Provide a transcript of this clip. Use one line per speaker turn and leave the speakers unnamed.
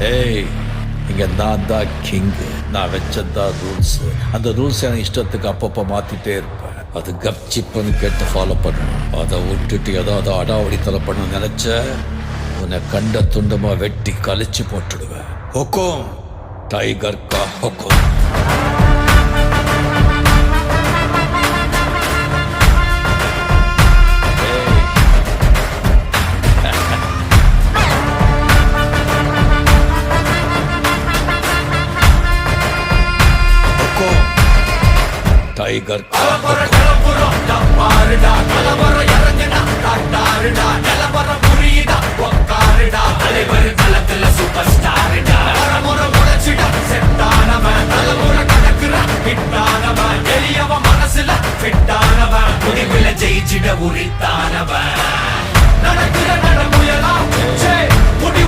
ஏய், இங்க நான் தான் கிங்கு. நான் வச்சதான் ரூல்ஸ். அந்த ரூல்ஸ் எனக்கு இஷ்டத்துக்கு அப்பப்போ மாத்திட்டே இருப்பேன். அது கப்சிப்புன்னு கேட்டு ஃபாலோ பண்ணணும். அதை விட்டுட்டு ஏதாவது அடாவடித்தலை பண்ண நினைச்ச உன்னை கண்ட துண்டமா வெட்டி கழிச்சு போட்டுடுவேன். ஹொக்கும், டைகர் கா ஹொக்கும். டைகர் கா ஹொக்கும்.